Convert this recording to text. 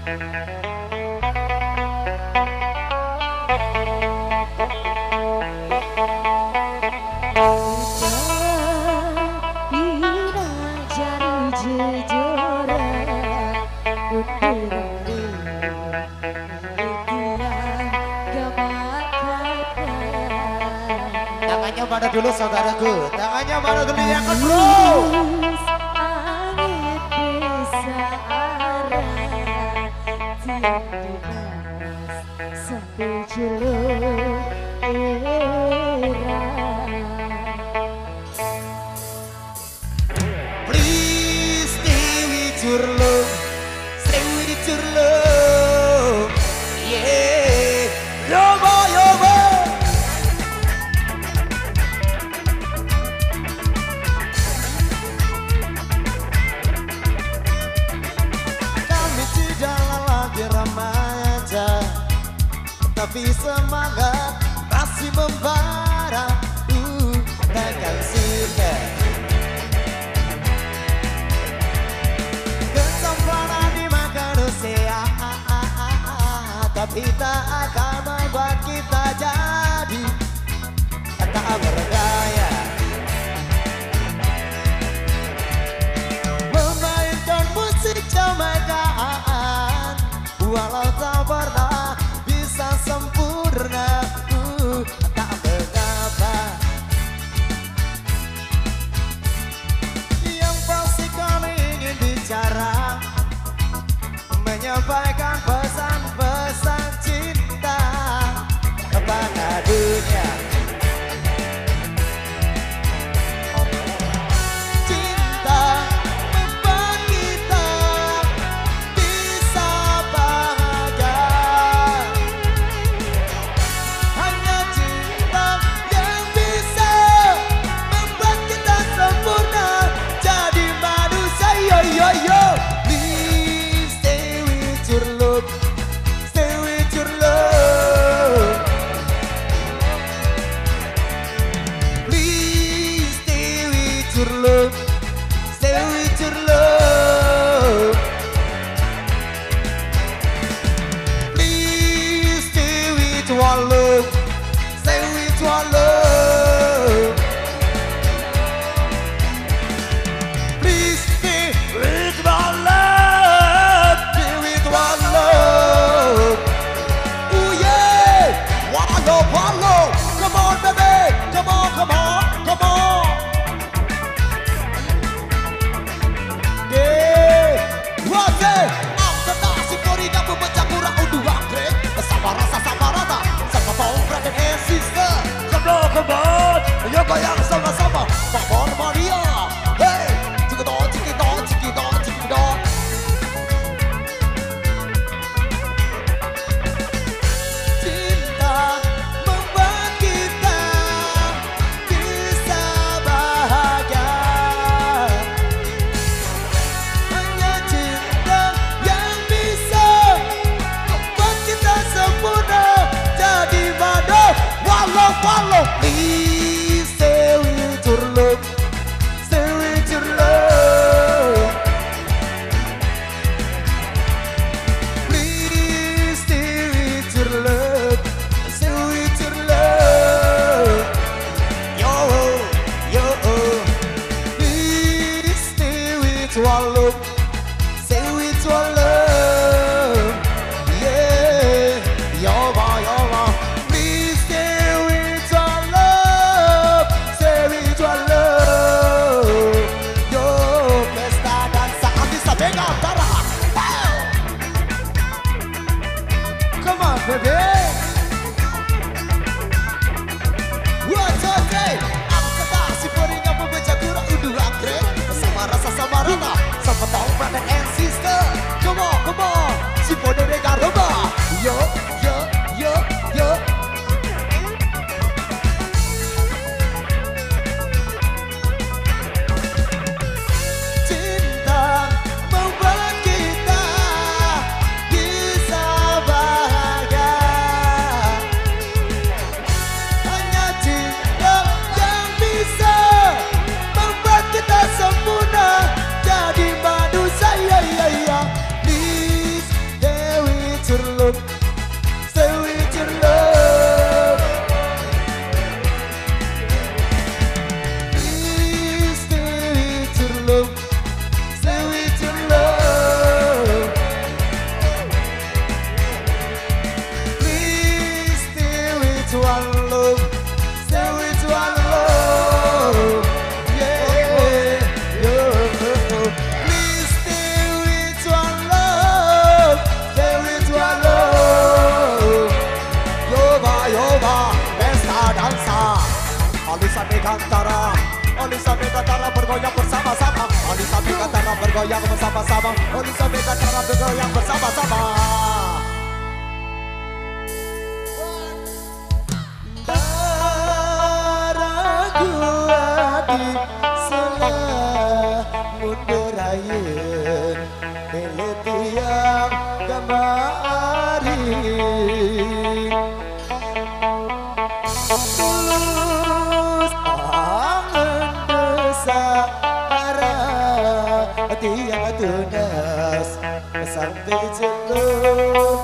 Tangannya mana dulu saudaraku? Tangannya mana dulu yang kan bro? Please stay with your love, stay with your love, yeah, yobo yobo. Kami tidaklah lagi remaja, tapi semangat masih membara, takkan singgah. Kesompanan dimakan usia, tapi tak akan membuat kita jadi tak berdaya. Memainkan musik Jamaikaan, walau tak pernah bisa sempurna, tak mengapa. Yang pasti kami ingin bicara, menyampaikan pesan-pesan cinta kepada dunia. Cinta membuat kita bisa bahagia. Hanya cinta yang bisa membuat kita sempurna jadi manusia. Yo yo yo. Please stay with your love, stay with your love. Please stay with your love, stay with your love. Please stay with one love, stay with one love. Please stay with one love, stay with one love. Ooh yeah, one love, one love. Come on baby, come on, come on, come on. Yeah, what's it? Angkat nasi Florida memecah kurang unduh anggrek. Sama rasa sama rata, sama tahu brother and sister. Come on, ayo goyang sama-sama. Come on Maria, hey, cikidot, cikidot, cikidot, cikidot. Cinta membuat kita bisa bahagia. Hanya cinta yang bisa membuat kita sempurna jadi madu. Walau walau. Please stay with your love, stay with your love. Please stay with your love, stay with your love. Yo yo. Please stay with one love, stay with one love. Yeah, yo ma. Please stay with one love, stay with one love. Yo, pesta dansa Anissa Mega Tara. Come on, baby. What's up, day? Angkat nasi Florida memecah kurang unduh anggrek. Sama rasa sama rata, sama tahu brother and sister. Come on, si bodoh mega roba. Yo, yo, yo, yo. Cinta membuat kita bisa bahagia. Hanya cinta yang bisa membuat kita sempurna jadi manusia. Please stay Alisa Megantara, Alisa Megantara bergoyang bersama-sama. Alisa Megantara bergoyang bersama-sama. Alisa Megantara bergoyang bersama-sama. Daraku adi selamun berair milik tiang kemari. Tulus angen desa para tiang tunas sampai jenuh